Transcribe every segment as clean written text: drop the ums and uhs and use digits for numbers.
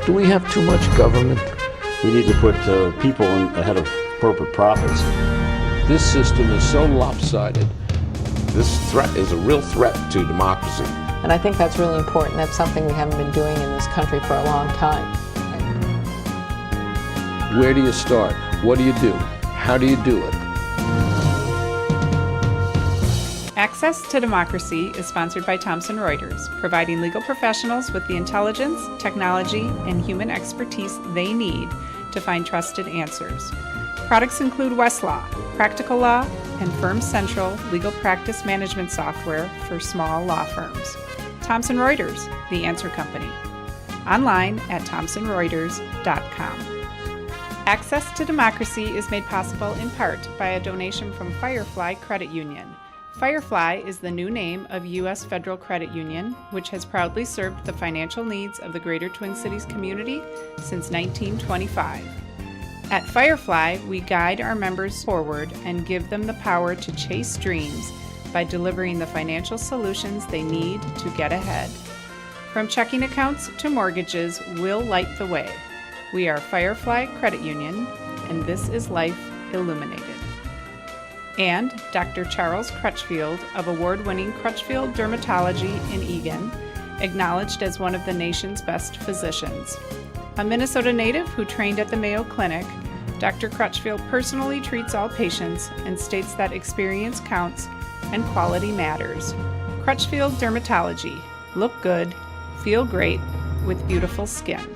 Do we have too much government? We need to put people ahead of corporate profits. This system is so lopsided. This threat is a real threat to democracy. And I think that's really important. That's something we haven't been doing in this country for a long time. Where do you start? What do you do? How do you do it? Access to Democracy is sponsored by Thomson Reuters, providing legal professionals with the intelligence, technology, and human expertise they need to find trusted answers. Products include Westlaw, Practical Law, and Firm Central legal practice management software for small law firms. Thomson Reuters, the answer company. Online at thomsonreuters.com. Access to Democracy is made possible in part by a donation from Firefly Credit Union. Firefly is the new name of U.S. Federal Credit Union, which has proudly served the financial needs of the Greater Twin Cities community since 1925. At Firefly, we guide our members forward and give them the power to chase dreams by delivering the financial solutions they need to get ahead. From checking accounts to mortgages, we'll light the way. We are Firefly Credit Union, and this is Life Illuminated. And Dr. Charles Crutchfield of award-winning Crutchfield Dermatology in Eagan, acknowledged as one of the nation's best physicians. A Minnesota native who trained at the Mayo Clinic, Dr. Crutchfield personally treats all patients and states that experience counts and quality matters. Crutchfield Dermatology. Look good, feel great, with beautiful skin.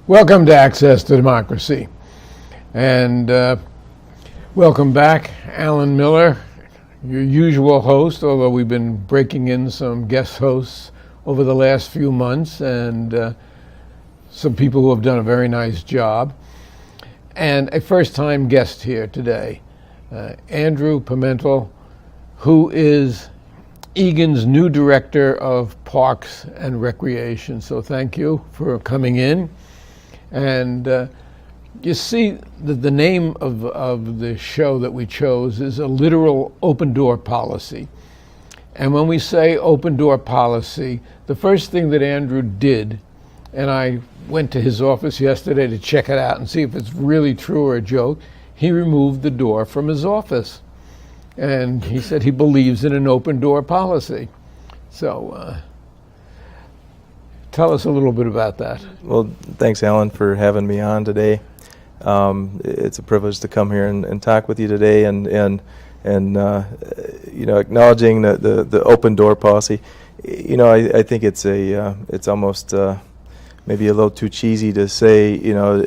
Welcome to Access to Democracy. And welcome back, Alan Miller, your usual host, although we've been breaking in some guest hosts over the last few months, and some people who have done a very nice job. And a first-time guest here today, Andrew Pimental, who is Eagan's new Director of Parks and Recreation. So thank you for coming in. And you see that the name of the show that we chose is a literal open door policy. And when we say open door policy, the first thing that Andrew did, and I went to his office yesterday to check it out and see if it's really true or a joke, he removed the door from his office. And he said he believes in an open door policy. So tell us a little bit about that. Well, thanks, Alan, for having me on today. It's a privilege to come here and talk with you today, and you know, acknowledging the open door policy. You know, I think it's almost maybe a little too cheesy to say. You know,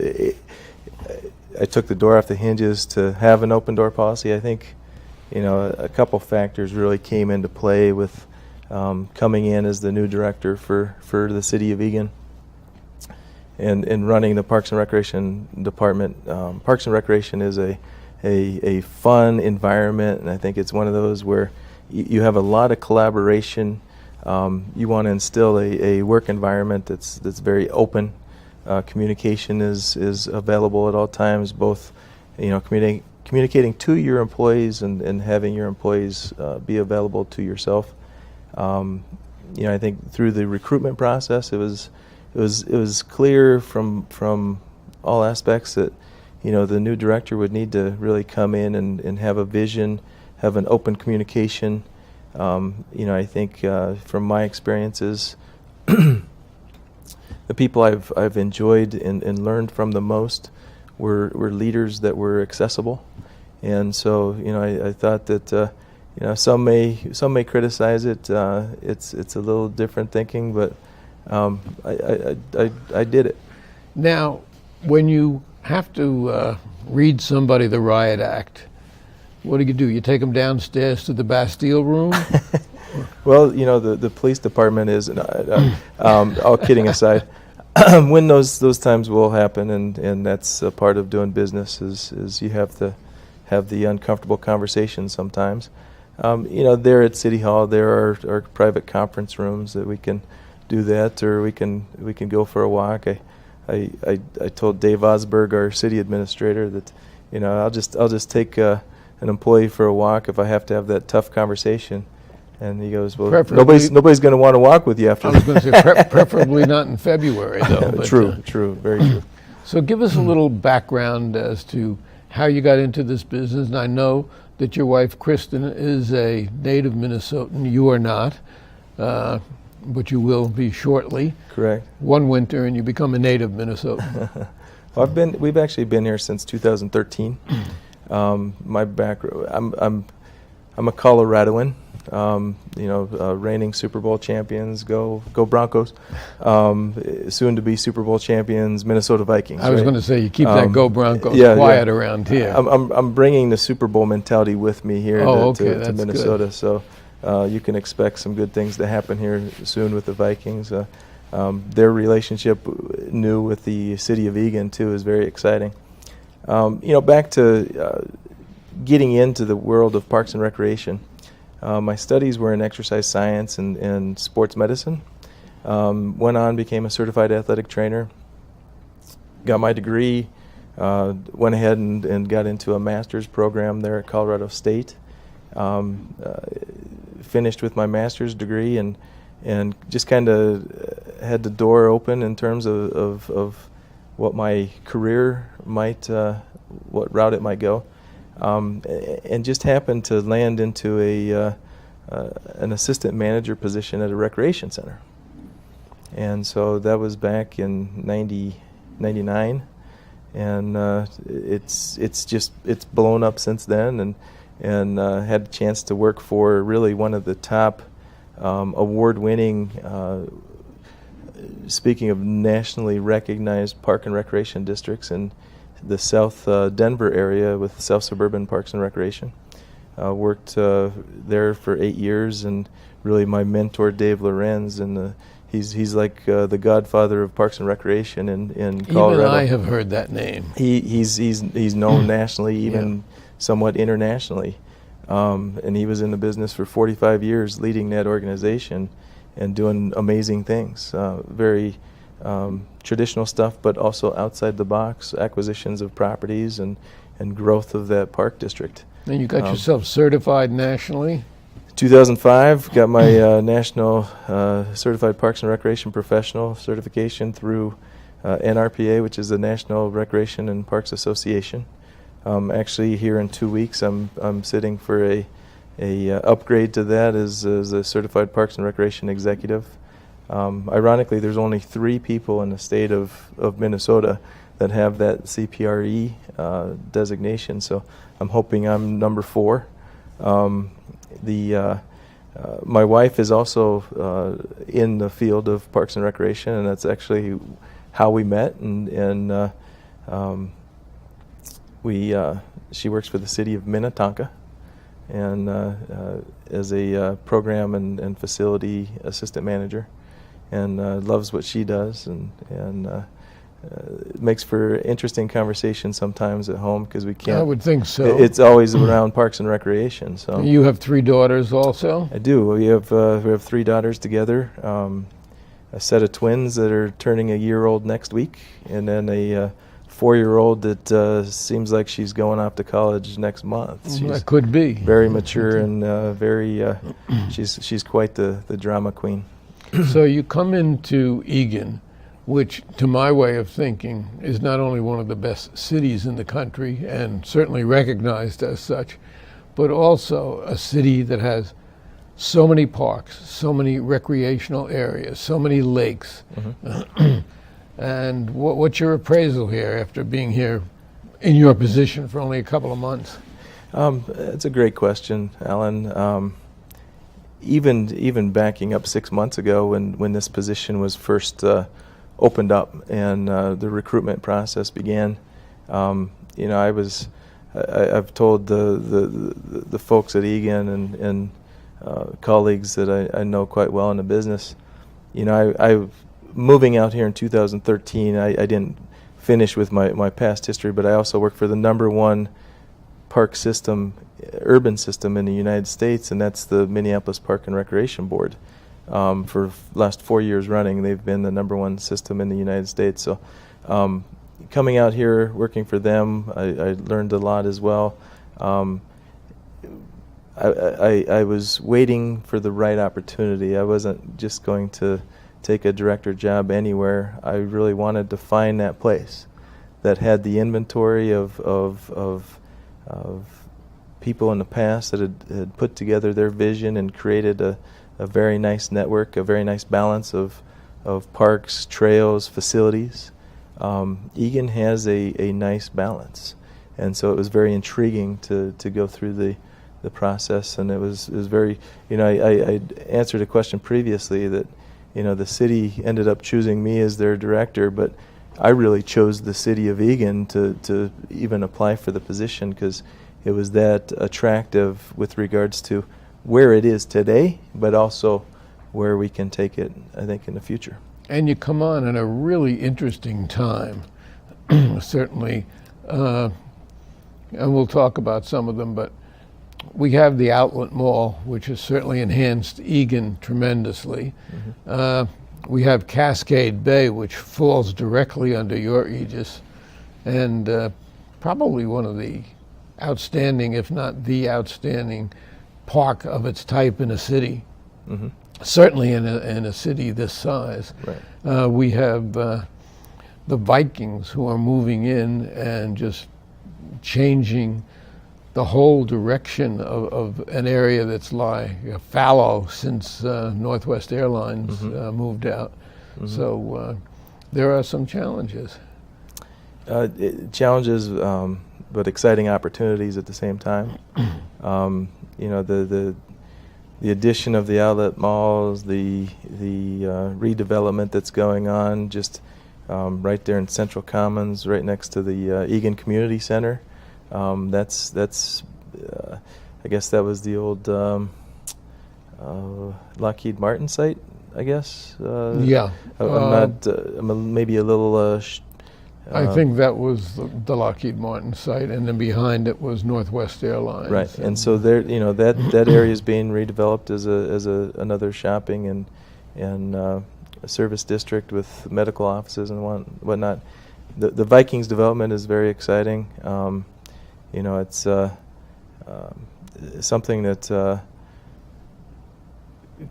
I took the door off the hinges to have an open door policy. I think, you know, a couple factors really came into play with coming in as the new director for the city of Eagan and running the Parks and Recreation Department. Parks and Recreation is a fun environment, and I think it's one of those where you have a lot of collaboration. You want to instill a work environment that's very open. Communication is available at all times, both, you know, communicating to your employees and having your employees be available to yourself. You know, I think through the recruitment process, it was clear from all aspects that, you know, the new director would need to really come in and have a vision, have an open communication. You know, I think from my experiences, the people I've enjoyed and learned from the most were leaders that were accessible, and so, you know, I thought that you know, some may criticize it. It's a little different thinking, but I did it. Now, when you have to read somebody the riot act, what do? You take them downstairs to the Bastille room? Well, you know, the police department is, all kidding aside, when those times will happen, and that's a part of doing business, is you have to have the uncomfortable conversations sometimes. You know, there at City Hall, there are private conference rooms that we can do that, or we can go for a walk. I told Dave Osberg, our city administrator, that I'll just take an employee for a walk if I have to have that tough conversation. And he goes, well, nobody's going to want to walk with you after I was going to say preferably not in February, though. But, true, very true. So give us a little background as to how you got into this business. And I know that your wife, Kristen, is a native Minnesotan. You are not, but you will be shortly. Correct. One winter and you become a native Minnesotan. Well, we've actually been here since 2013. My background, I'm a Coloradoan. Reigning Super Bowl champions, go Broncos. Soon to be Super Bowl champions, Minnesota Vikings. I was going to say you keep that go Broncos quiet around here. I'm bringing the Super Bowl mentality with me here to Minnesota. Good. So you can expect some good things to happen here soon with the Vikings. Their relationship new with the city of Eagan too is very exciting. Back to getting into the world of parks and recreation. My studies were in exercise science and sports medicine. Went on, became a certified athletic trainer. Got my degree. Went ahead and got into a master's program there at Colorado State. Finished with my master's degree and just kind of had the door open in terms of what my career might, what route it might go. And just happened to land into an assistant manager position at a recreation center. And so that was back in 99, and it's blown up since then, and had a chance to work for really one of the top award-winning, speaking of nationally recognized park and recreation districts in the South Denver area with South Suburban Parks and Recreation. Worked there for 8 years, and really my mentor Dave Lorenz, and he's like the godfather of Parks and Recreation in Colorado. Even I have heard that name. He's known nationally, even somewhat internationally, and he was in the business for 45 years, leading that organization and doing amazing things. Very traditional stuff, but also outside the box acquisitions of properties and growth of that park district. And you got yourself certified nationally? 2005, got my National Certified Parks and Recreation Professional certification through NRPA, which is the National Recreation and Parks Association. Actually, here in 2 weeks, I'm sitting for a upgrade to that as a Certified Parks and Recreation Executive. Ironically, there's only 3 people in the state of Minnesota that have that CPRE designation, so I'm hoping I'm number 4. My wife is also in the field of Parks and Recreation, and that's actually how we met. And she works for the city of Minnetonka, and as a program and facility assistant manager, and loves what she does, and it makes for interesting conversation sometimes at home because we can't. I would think so. It's always around parks and recreation. So you have 3 daughters also? I do. We have 3 daughters together. A set of twins that are turning a year old next week, and then a 4-year-old that seems like she's going off to college next month. That could be. Very mature and very. She's quite the drama queen. So you come into Eagan, which, to my way of thinking, is not only one of the best cities in the country and certainly recognized as such, but also a city that has so many parks, so many recreational areas, so many lakes. Mm-hmm. And what's your appraisal here after being here in your position for only a couple of months? It's a great question, Alan. Even backing up 6 months ago when this position was first opened up and the recruitment process began, I've told the folks at Eagan and colleagues that I know quite well in the business, I moving out here in 2013, I didn't finish with my past history, but I also worked for the #1 park system, urban system in the United States, and that's the Minneapolis Park and Recreation Board. for the last 4 years running. They've been the #1 system in the United States. So coming out here, working for them, I learned a lot as well. I was waiting for the right opportunity. I wasn't just going to take a director job anywhere. I really wanted to find that place that had the inventory of people in the past that had put together their vision and created a very nice network, a very nice balance of parks, trails, facilities. Eagan has a nice balance, and so it was very intriguing to go through the process, and it was very, I answered a question previously that, the city ended up choosing me as their director, but I really chose the city of Eagan to even apply for the position because it was that attractive with regards to where it is today, but also where we can take it, I think, in the future. And you come on at a really interesting time, certainly, and we'll talk about some of them, but we have the Outlet Mall, which has certainly enhanced Eagan tremendously. We have Cascade Bay, which falls directly under your aegis, and probably one of the outstanding, if not the outstanding, park of its type in a city. Certainly in a city this size. Right. We have the Vikings who are moving in and just changing the whole direction of an area that's fallow since Northwest Airlines moved out. So there are some challenges. Challenges, but exciting opportunities at the same time. The addition of the outlet malls, the redevelopment that's going on just right there in Central Commons, right next to the Eagan Community Center. That's I guess that was the old Lockheed Martin site, I guess. Yeah. I'm maybe a little. I think that was the Lockheed Martin site, and then behind it was Northwest Airlines. Right, and so there, that area is being redeveloped as another shopping and a service district with medical offices and whatnot. The Vikings development is very exciting. It's something that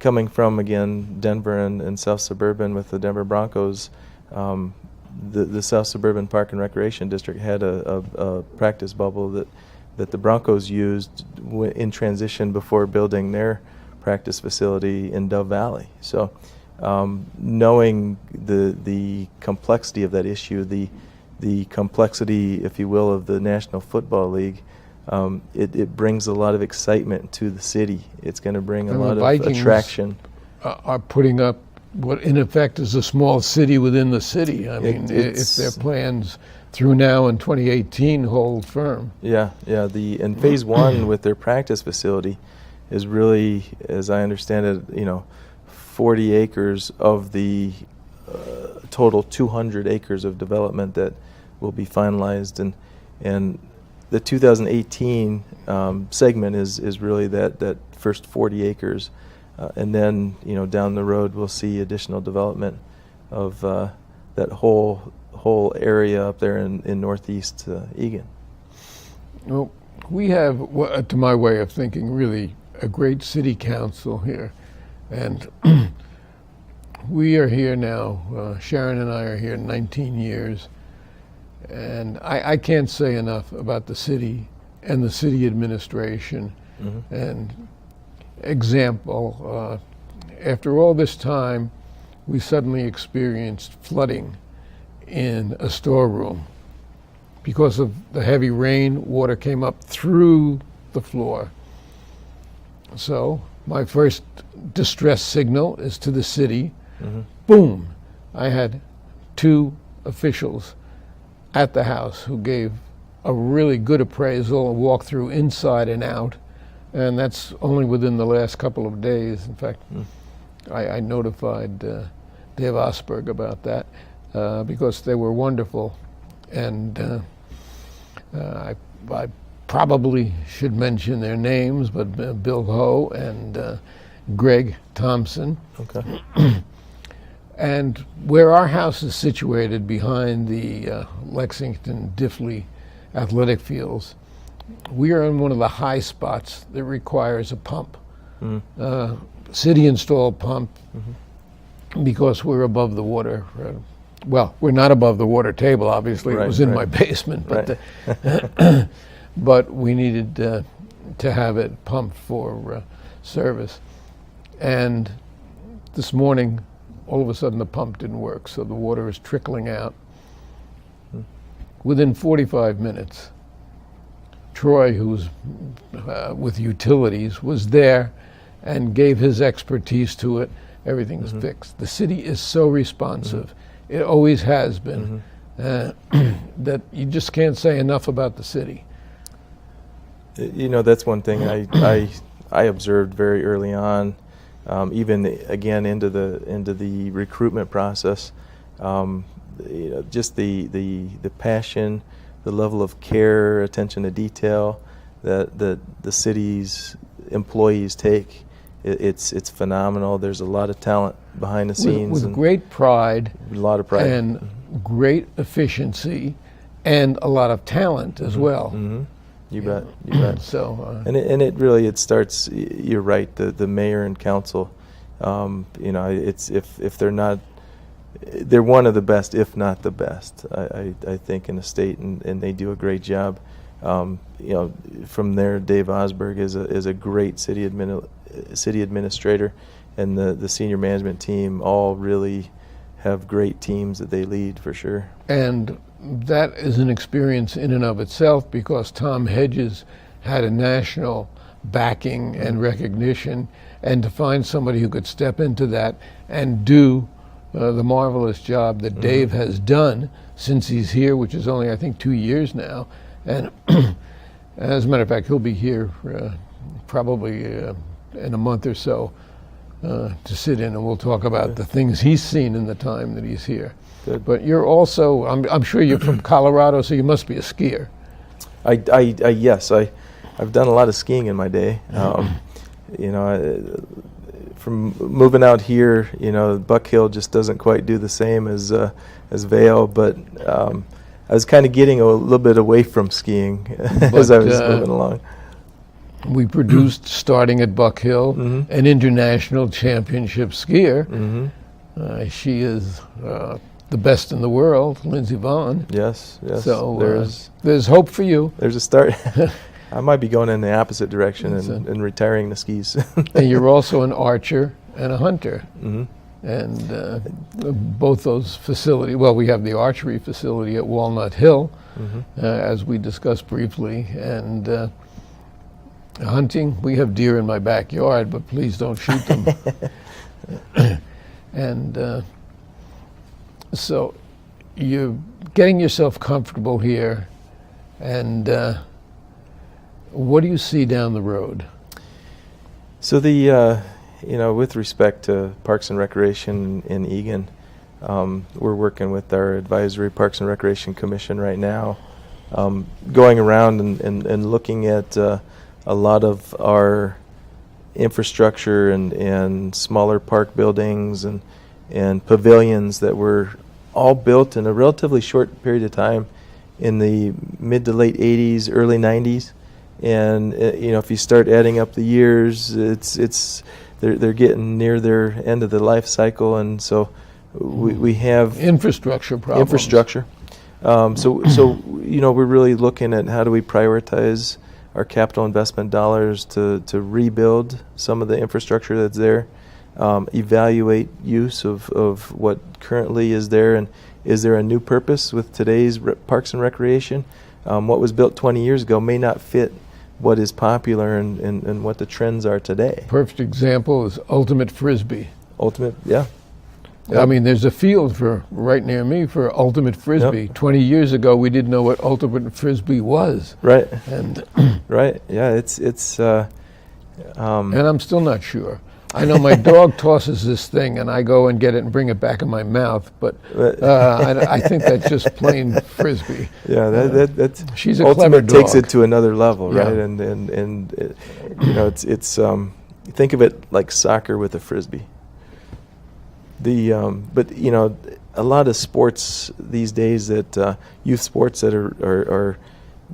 coming from, again, Denver and South Suburban with the Denver Broncos. The South Suburban Park and Recreation District had a practice bubble that the Broncos used in transition before building their practice facility in Dove Valley. So knowing the complexity of that issue, the complexity, if you will, of the National Football League, it brings a lot of excitement to the city. It's going to bring a lot of attraction. Are putting up what in effect is a small city within the city. I mean, if their plans through now in 2018 hold firm. Yeah. In phase one with their practice facility is really, as I understand it, 40 acres of the total 200 acres of development that will be finalized, and the 2018 segment is really that first 40 acres. And then, down the road, we'll see additional development of that whole area up there in northeast Eagan. Well, we have, to my way of thinking, really a great city council here. And we are here now, Sharon and I are here 19 years. And I can't say enough about the city and the city administration. And example, after all this time, we suddenly experienced flooding in a storeroom. Because of the heavy rain, water came up through the floor. So my first distress signal is to the city. Boom! I had 2 officials at the house who gave a really good appraisal, a walkthrough inside and out. And that's only within the last couple of days. In fact, I notified Dave Osberg about that because they were wonderful. And I probably should mention their names, but Bill Ho and Greg Thompson. Okay. And where our house is situated behind the Lexington Diffley athletic fields, we are in one of the high spots that requires a pump. City installed pump because we're above the water. Well, we're not above the water table, obviously. It was in my basement, but but we needed to have it pumped for service. And this morning, all of a sudden, the pump didn't work, so the water is trickling out. Within 45 minutes, Troy, who's with utilities, was there and gave his expertise to it. Everything's fixed. The city is so responsive. It always has been. That you just can't say enough about the city. You know, that's one thing I observed very early on, even again into the recruitment process. You know, just the passion, the level of care, attention to detail that the city's employees take. It's phenomenal. There's a lot of talent behind the scenes. With great pride. A lot of pride. And great efficiency and a lot of talent as well. You bet. You bet. So, and it really starts. You're right. The mayor and council. You know, it's if they're not, they're one of the best, if not the best. I think in the state, and they do a great job. You know, from there, Dave Osberg is a great city administrator, and the senior management team all really have great teams that they lead for sure. And that is an experience in and of itself, because Tom Hedges had a national backing and recognition, and to find somebody who could step into that and do the marvelous job that Dave has done since he's here, which is only, I think, 2 years now. And as a matter of fact, he'll be here probably in a month or so to sit in, and we'll talk about the things he's seen in the time that he's here. Good. But you're also, I'm sure you're from Colorado, so you must be a skier. Yes, I've done a lot of skiing in my day. You know, from moving out here, you know, Buck Hill just doesn't quite do the same as Vail, but I was kind of getting a little bit away from skiing as I was moving along. We produced, starting at Buck Hill, an international championship skier. She is the best in the world, Lindsey Vaughn. Yes. So there's hope for you. There's a start. I might be going in the opposite direction and retiring the skis. And you're also an archer and a hunter. And both those facilities, well, we have the archery facility at Walnut Hill, as we discussed briefly, and hunting, we have deer in my backyard, but please don't shoot them. And so you're getting yourself comfortable here, and what do you see down the road? So you know, with respect to Parks and Recreation in Eagan, we're working with our Advisory Parks and Recreation Commission right now, going around and looking at a lot of our infrastructure and smaller park buildings and pavilions that were all built in a relatively short period of time in the mid to late 80s, early 90s. And you know, if you start adding up the years, they're getting near their end of the life cycle, and so we have infrastructure problems. So you know, we're really looking at how do we prioritize our capital investment dollars to rebuild some of the infrastructure that's there, evaluate use of what currently is there, and is there a new purpose with today's parks and recreation? What was built 20 years ago may not fit what is popular and what the trends are today. Perfect example is Ultimate Frisbee. Yeah. I mean, there's a field right near me for Ultimate Frisbee. Yep. 20 years ago, we didn't know what Ultimate Frisbee was. Right. And right. Yeah. It's. And I'm still not sure. I know my dog tosses this thing, and I go and get it and bring it back in my mouth. But I think that's just plain Frisbee. Yeah. That's. She's a Ultimate clever dog. takes it to another level, right? Yeah. And you know, it's think of it like soccer with a Frisbee. But you know, a lot of sports these days that youth sports that are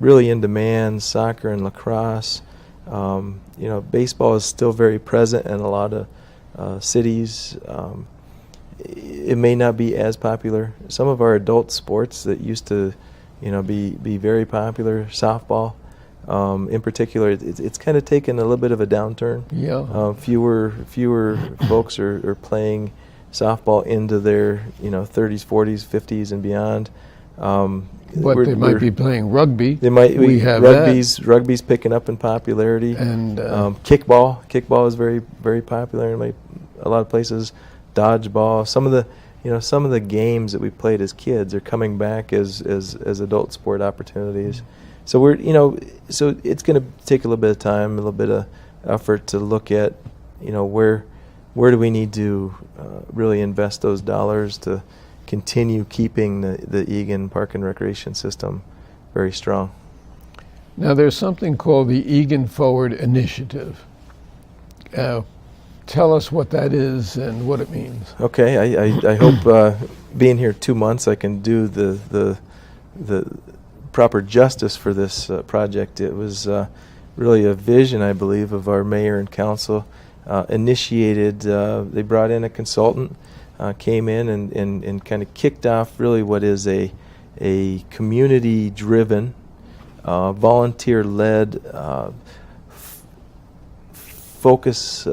really in demand, soccer and lacrosse. You know, baseball is still very present in a lot of cities. It may not be as popular. Some of our adult sports that used to, you know, be very popular, softball, in particular, it's kind of taken a little bit of a downturn. Yeah. Fewer folks are playing softball into their, you know, 30s, 40s, 50s, and beyond. But they might be playing rugby. They might. We have rugby's picking up in popularity. And kickball is very, very popular in a lot of places. Dodgeball. Some of the games that we played as kids are coming back as adult sport opportunities. So so it's going to take a little bit of time, a little bit of effort to look at, you know, where do we need to really invest those dollars to continue keeping the Eagan Park and Recreation System very strong. Now, there's something called the Eagan Forward Initiative. Tell us what that is and what it means. Okay, I hope being here 2 months I can do the proper justice for this project. It was really a vision, I believe, of our mayor and council. Initiated, they brought in a consultant, came in and kind of kicked off really what is a community-driven, volunteer-led focus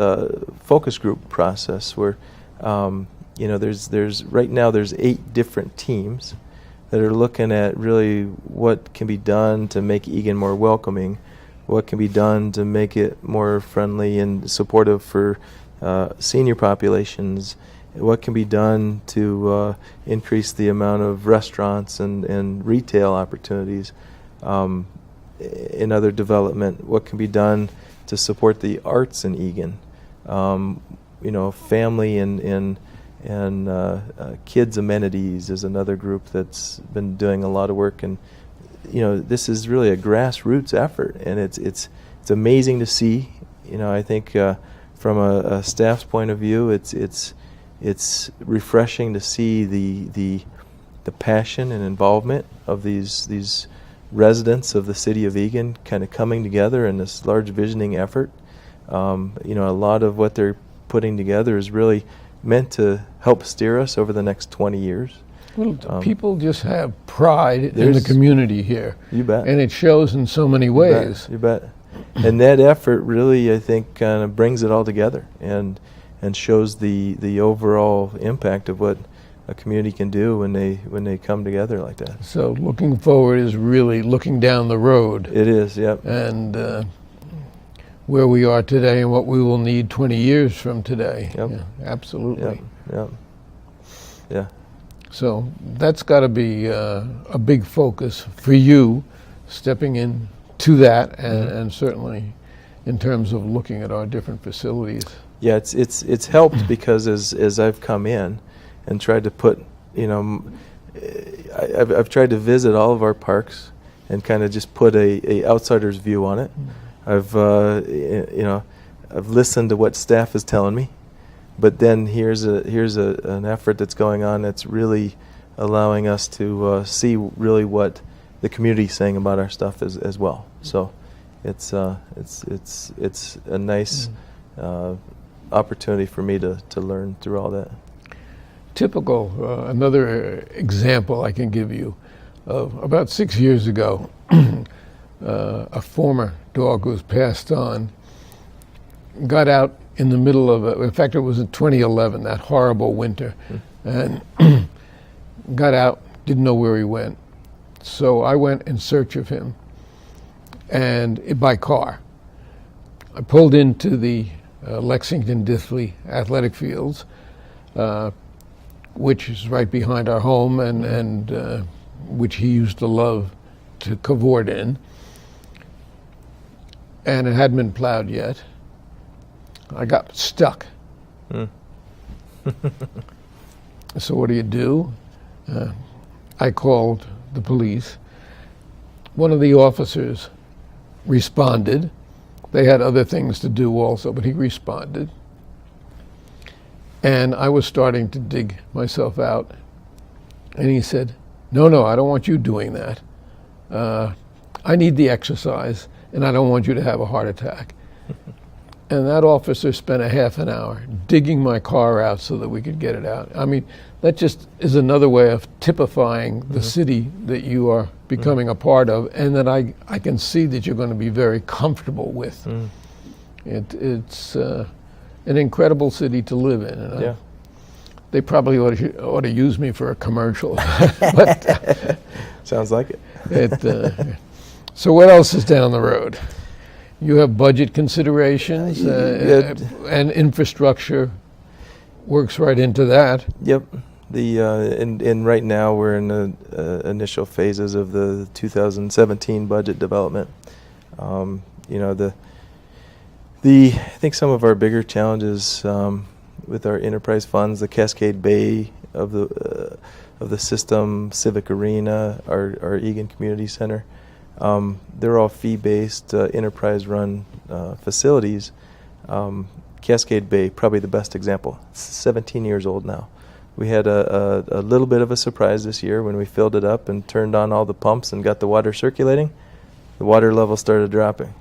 group process where you know, there's right now there's 8 different teams that are looking at really what can be done to make Eagan more welcoming, what can be done to make it more friendly and supportive for senior populations, what can be done to increase the amount of restaurants and retail opportunities in other development, what can be done to support the arts in Eagan. You know, family and kids amenities is another group that's been doing a lot of work, and you know, this is really a grassroots effort, and it's amazing to see. You know, I think from a staff's point of view, it's refreshing to see the passion and involvement of these residents of the city of Eagan kind of coming together in this large visioning effort. You know, a lot of what they're putting together is really meant to help steer us over the next 20 years. Well, people just have pride in the community here. You bet. And it shows in so many ways. You bet. And that effort really, I think, kind of brings it all together and shows the overall impact of what a community can do when they come together like that. So looking forward is really looking down the road. It is, yep. And where we are today and what we will need 20 years from today. Yep. Yeah, absolutely. Yep. Yeah. So that's got to be a big focus for you, stepping in to that, and certainly in terms of looking at our different facilities. Yeah, it's helped because as I've come in and tried to put, you know, I've tried to visit all of our parks and kind of just put a outsider's view on it. I've listened to what staff is telling me, but then here's an effort that's going on that's really allowing us to see really what the community's saying about our stuff as well. So it's a nice opportunity for me to learn through all that. Typical, another example I can give you of about 6 years ago, a former dog who was passed on got out in the middle of in fact it was in 2011, that horrible winter, and got out, didn't know where he went. So I went in search of him, and by car. I pulled into the Lexington Dithley athletic fields, which is right behind our home, and which he used to love to cavort in. And it hadn't been plowed yet. I got stuck. So what do? I called the police. One of the officers responded, they had other things to do also, but he responded. And I was starting to dig myself out. And he said, no, I don't want you doing that. I need the exercise, and I don't want you to have a heart attack. And that officer spent a half an hour digging my car out so that we could get it out. I mean, that just is another way of typifying the city that you are becoming a part of, and that I can see that you're going to be very comfortable with. It's an incredible city to live in. And they probably ought to use me for a commercial. But Sounds like it. So what else is down the road? You have budget considerations, and infrastructure works right into that. Yep. And right now we're in the initial phases of the 2017 budget development. I think some of our bigger challenges with our enterprise funds, the Cascade Bay of the system, Civic Arena, our Eagan Community Center. They're all fee-based, enterprise-run facilities. Cascade Bay, probably the best example. It's 17 years old now. We had a little bit of a surprise this year when we filled it up and turned on all the pumps and got the water circulating. The water level started dropping,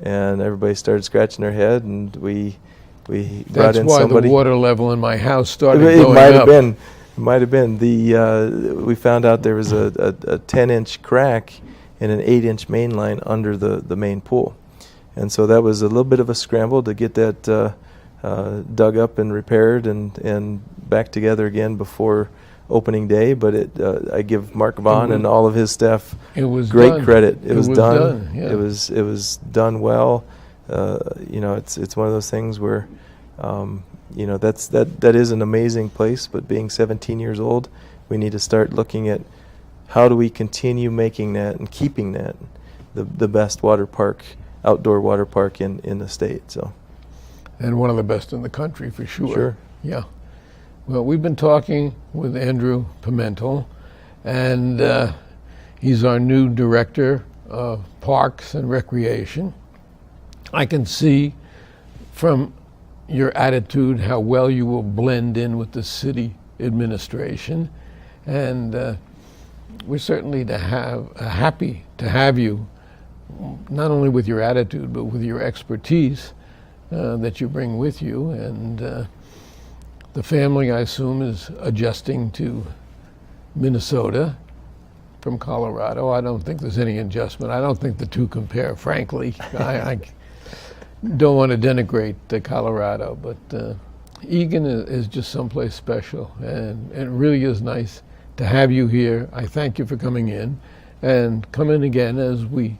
and everybody started scratching their head, and we brought in somebody. That's why the water level in my house started It going might up. have been. It might have been. We found out there was a 10-inch crack in an 8-inch main line under the main pool. And so that was a little bit of a scramble to get that dug up and repaired and back together again before opening day. But I give Mark Vaughn and all of his staff great credit. It was done. Yeah. It was done well. It's one of those things where that is an amazing place. But being 17 years old, we need to start looking at how do we continue making that and keeping that the best outdoor water park in the state. So, and one of the best in the country for sure. Sure. Yeah. Well, we've been talking with Andrew Pimental, and he's our new director of Parks and Recreation. I can see from your attitude how well you will blend in with the city administration, and we're certainly happy to have you, not only with your attitude, but with your expertise that you bring with you. And the family, I assume, is adjusting to Minnesota from Colorado. I don't think there's any adjustment. I don't think the two compare, frankly. I don't want to denigrate Colorado, but Eagan is just someplace special, and it really is nice to have you here. I thank you for coming in, and come in again as we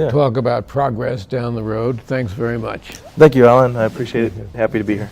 talk about progress down the road. Thanks very much. thank you, Alan. I appreciate it. Happy to be here.